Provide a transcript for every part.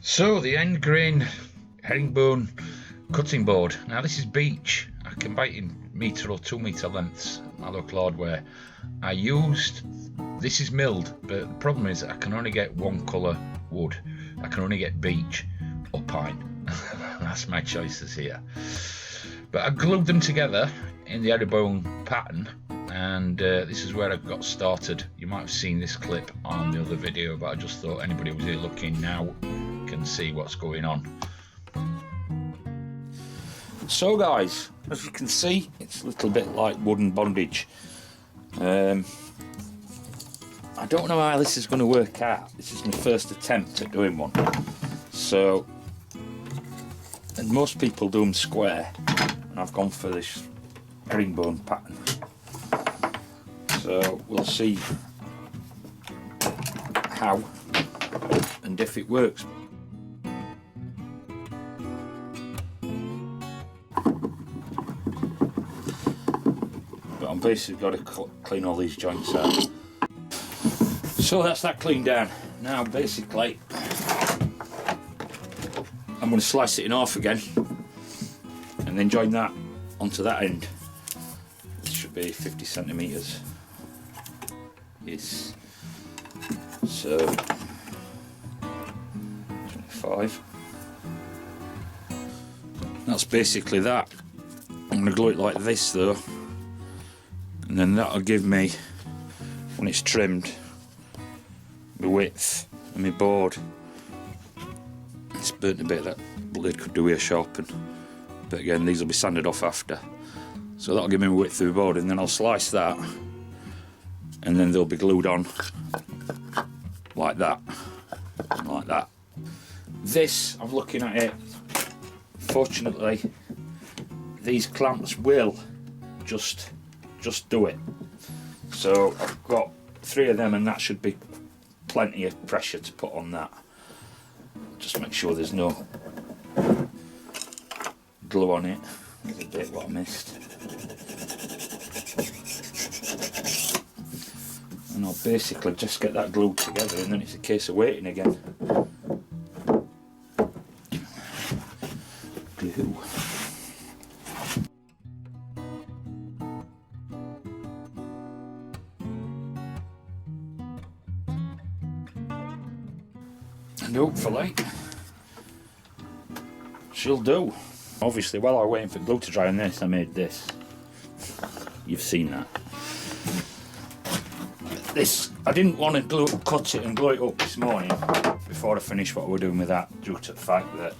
So the end grain herringbone cutting board. Now this is beech. I can buy it in metre or 2 metre lengths at my local hardware. I used, this is milled, but the problem is I can only get one colour wood. I can only get beech or pine. That's my choices here. But I glued them together in the herringbone pattern, and this is where I got started. You might have seen this clip on the other video, but I just thought anybody who's here looking now can see what's going on. So guys, as you can see, it's a little bit like wooden bondage. I don't know how this is going to work out. This is my first attempt at doing one. So, and most people do them square, and I've gone for this herringbone pattern. So we'll see how and if it works. But I'm basically got to clean all these joints out. So that's that cleaned down. Now basically I'm going to slice it in half again and then join that onto that end. It should be 50 centimetres. Yes. So 25. That's basically that. I'm going to glue it like this though, and then that'll give me, when it's trimmed, the width and my board. It's burnt a bit, that blade could do with a sharpen, but again these will be sanded off after. So that'll give me a width of the board, and then I'll slice that and then they'll be glued on like that and like that. This, I'm looking at it, fortunately these clamps will just do it. So I've got 3 of them, and that should be plenty of pressure to put on that. Just make sure there's no glue on it. There's a bit what I missed. And I'll basically just get that glued together, and then it's a case of waiting again. Glue. And hopefully she'll do. Obviously, while I was waiting for glue to dry on this, I made this. You've seen that. This, I didn't want to cut it and glue it up this morning before I finished what we're doing with that, due to the fact that,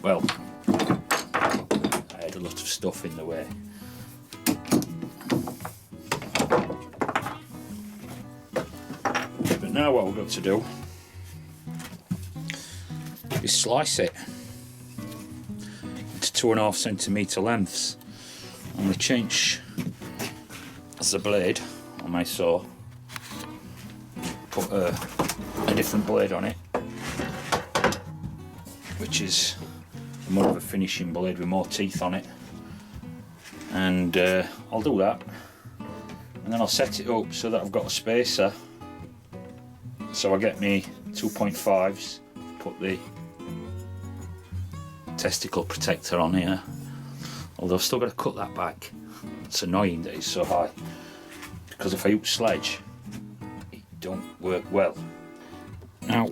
well, I had a lot of stuff in the way. But now what we've got to do is slice it into 2.5 centimetre lengths. I'm going to change the blade on my saw, put a different blade on it, which is more of a finishing blade with more teeth on it, and I'll do that, and then I'll set it up so that I've got a spacer, so I get me 2.5s, put the testicle protector on here, although I've still got to cut that back. It's annoying that it's so high, because if I use sledge it don't work well. Now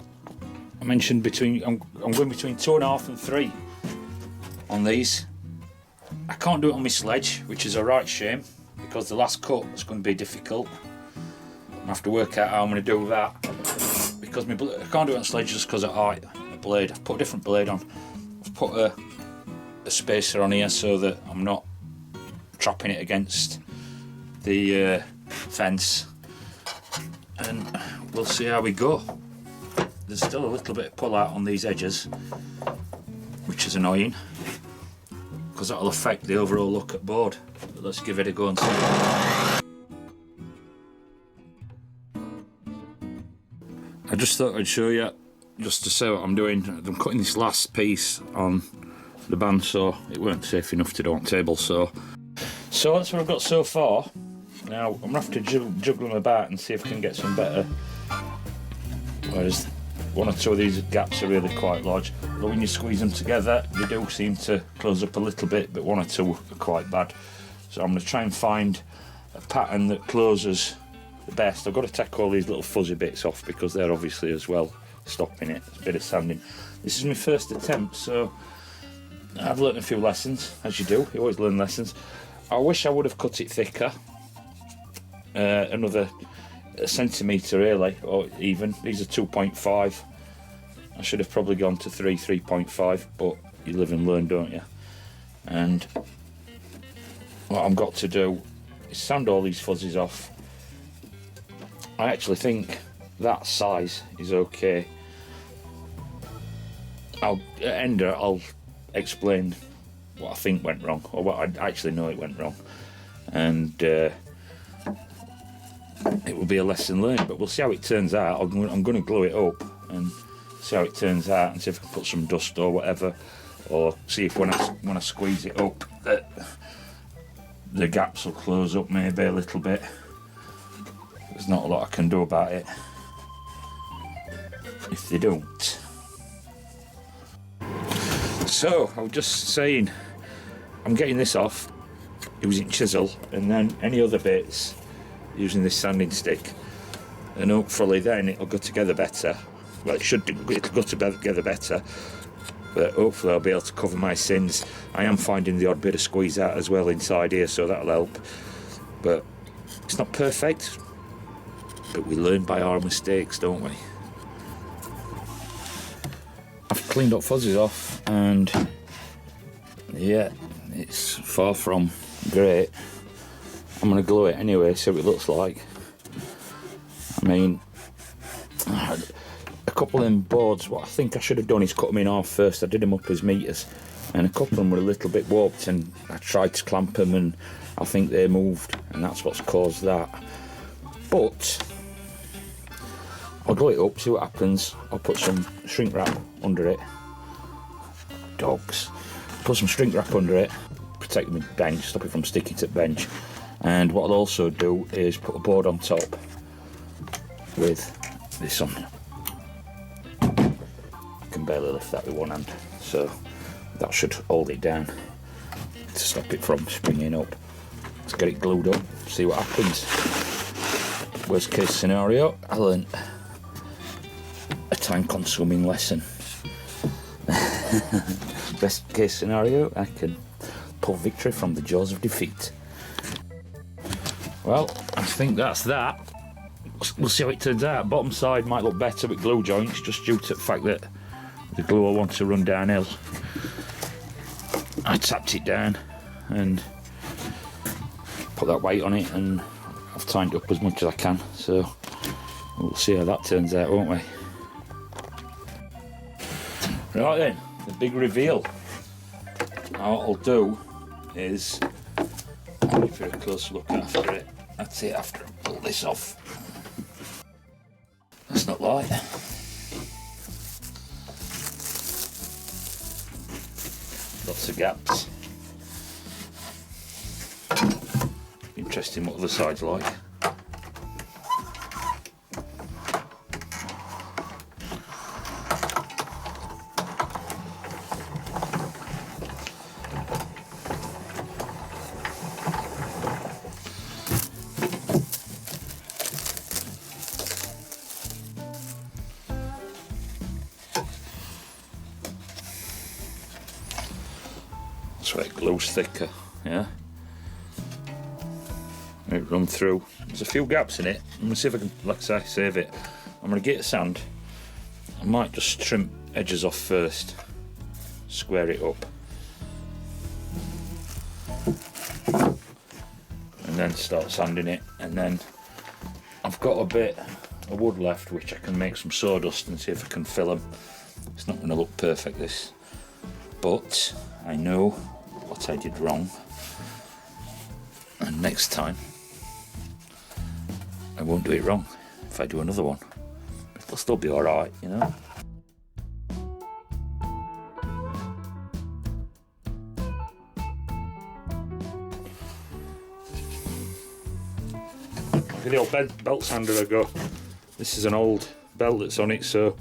I mentioned I'm going between 2.5 and 3 on these. I can't do it on my sledge, which is a right shame, because the last cut is going to be difficult. I have to work out how I'm going to do that, because I can't do it on sledge just because of height. The blade, I've put a different blade on. I've put a spacer on here so that I'm not trapping it against the fence, and we'll see how we go. There's still a little bit of pull out on these edges, which is annoying because that'll affect the overall look at board, but let's give it a go and see. I just thought I'd show you, just to say what I'm doing. I'm cutting this last piece on the bandsaw. It weren't safe enough to do on table saw. So that's what I've got so far. Now I'm going to have to juggle them about and see if I can get some better. Whereas one or two of these gaps are really quite large. But when you squeeze them together, they do seem to close up a little bit, but one or two are quite bad. So I'm going to try and find a pattern that closes the best. I've got to take all these little fuzzy bits off because they're obviously as well stopping it. It's a bit of sanding. This is my first attempt, so I've learnt a few lessons, as you do. You always learn lessons. I wish I would have cut it thicker, another centimetre really, or even. These are 2.5. I should have probably gone to 3.5, but you live and learn, don't you? And what I've got to do is sand all these fuzzies off. I actually think that size is okay. At the end I'll explain what I think went wrong, or what I actually know it went wrong, and it will be a lesson learned. But we'll see how it turns out. I'm going to glue it up and see how it turns out, and see if I can put some dust or whatever, or see if when I squeeze it up that the gaps will close up maybe a little bit. There's not a lot I can do about it if they don't. So I was just saying, I'm getting this off using chisel, and then any other bits using this sanding stick, and hopefully then it'll go together better. Well, it'll go together better, but hopefully I'll be able to cover my sins. I am finding the odd bit of squeeze out as well inside here, so that'll help. But it's not perfect, but we learn by our mistakes, don't we? I've cleaned up fuzzies off, and yeah, it's far from great. I'm going to glue it anyway, see what it looks like. I mean, a couple of them boards, what I think I should have done is cut them in half first. I did them up as metres, and a couple of them were a little bit warped, and I tried to clamp them and I think they moved, and that's what's caused that. But I'll glue it up, see what happens. I'll put some shrink wrap under it. Dogs. Put some shrink wrap under it, protect the bench, stop it from sticking to the bench. And what I'll also do is put a board on top with this on. I can barely lift that with one hand, so that should hold it down to stop it from springing up. Let's get it glued up, see what happens. Worst case scenario, I learned a time-consuming lesson. Best case scenario, I can pull victory from the jaws of defeat. Well, I think that's that. We'll see how it turns out. Bottom side might look better with glue joints, just due to the fact that the glue will want to run downhill. I tapped it down and put that weight on it, and I've tightened it up as much as I can, so we'll see how that turns out, won't we? Right then, the big reveal. Now what I'll do is, I'll give you a close look after it. That's it, after I pull this off. That's not light. Lots of gaps. Interesting what the other side's like. That's why it glues thicker, yeah? Let it run through. There's a few gaps in it. I'm gonna see if I can, like I say, save it. I'm gonna get sand. I might just trim edges off first, square it up, and then start sanding it. And then I've got a bit of wood left, which I can make some sawdust and see if I can fill them. It's not gonna look perfect, this, but I know what I did wrong, and next time I won't do it wrong. If I do another one, it'll still be alright, you know. Look at the old belt sander I got. This is an old belt that's on it, so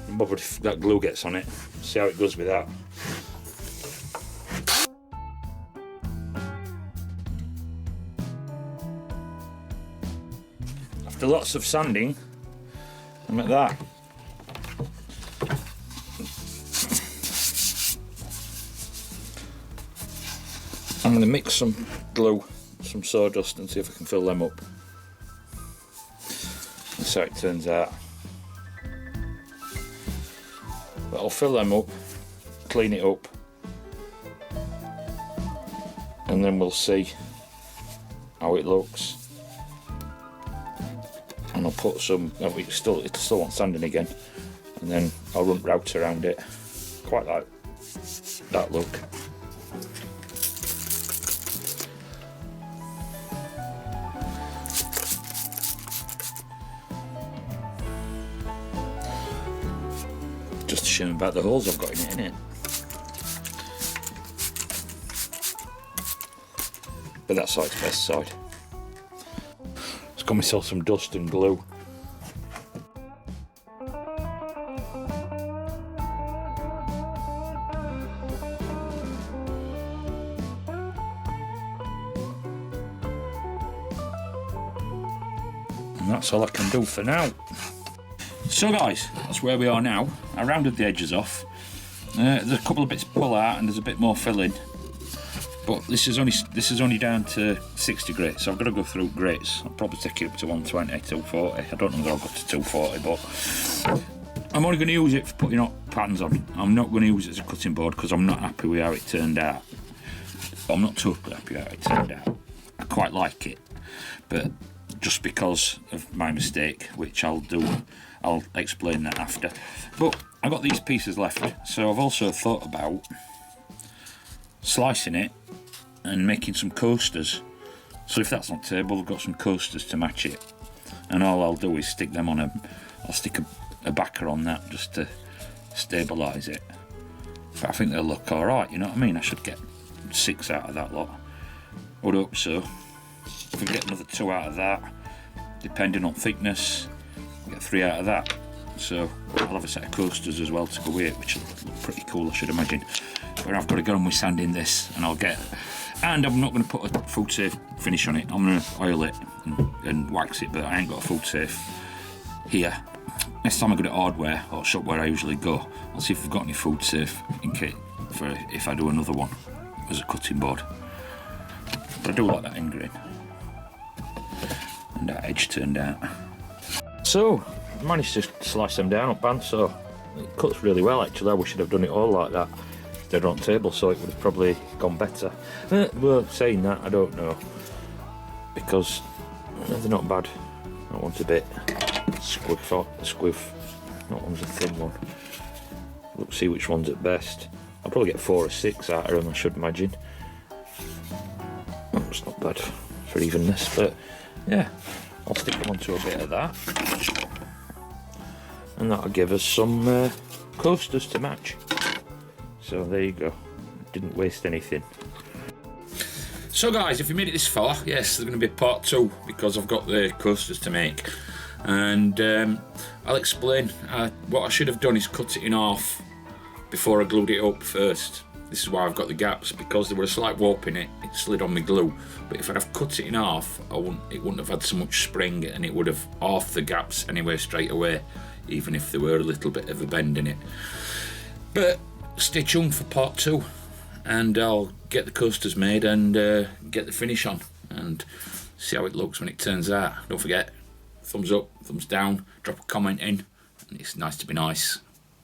I'm bothered if that glue gets on it. See how it goes with that. After lots of sanding, I'm at that. I'm going to mix some glue, some sawdust, and see if I can fill them up. That's how it turns out. But I'll fill them up, clean it up, and then we'll see how it looks. And I'll put some, it still wants sanding again, and then I'll run route around it. Quite like that look. Just a shame about the holes I've got in it, innit? But that's like its best side. Just got myself some dust and glue. And that's all I can do for now. So guys, that's where we are now. I rounded the edges off. There's a couple of bits to pull out and there's a bit more filling. But this is only down to 60 grates, so I've got to go through grates. I'll probably take it up to 120, 240. I don't know whether I'll go to 240, but I'm only going to use it for putting up patterns on. I'm not going to use it as a cutting board because I'm not happy with how it turned out. I'm not totally happy with how it turned out. I quite like it, but just because of my mistake, which I'll explain that after. But I've got these pieces left, so I've also thought about slicing it and making some coasters. So if that's not table, I've got some coasters to match it, and all I'll do is stick them on I'll stick a backer on that just to stabilise it. But I think they'll look alright, you know what I mean? I should get 6 out of that lot. I would hope so. If we get another 2 out of that, depending on thickness, we'll get 3 out of that. So I'll have a set of coasters as well to go with it, which will look pretty cool, I should imagine. But I've got to get on with sanding this, and and I'm not going to put a food safe finish on it. I'm going to oil it and wax it, but I ain't got a food safe here. Next time I go to hardware or shop where I usually go, I'll see if we've got any food safe in case for if I do another one as a cutting board. But I do like that end grain and that edge turned out. So I managed to slice them down up bandsaw. It cuts really well actually. I wish I'd have done it all like that instead on table, so it would have probably gone better. Well, saying that, I don't know, because they're not bad. That one's a bit squiff. That one's a thin one. We'll see which one's at best. I'll probably get 4 or 6 out of them, I should imagine. That's not bad for evenness, but yeah, I'll stick them onto a bit of that, and that'll give us some coasters to match. So there you go, didn't waste anything. So guys, if you made it this far, yes, there's going to be part 2 because I've got the coasters to make, and I'll explain. What I should have done is cut it in half before I glued it up first. This is why I've got the gaps, because there was a slight warp in it. It slid on my glue, but if I'd have cut it in half, it wouldn't have had so much spring, and it would have half the gaps anyway straight away, even if there were a little bit of a bend in it. But stay tuned for part 2, and I'll get the coasters made and get the finish on and see how it looks when it turns out. Don't forget, thumbs up, thumbs down, drop a comment in, and it's nice to be nice.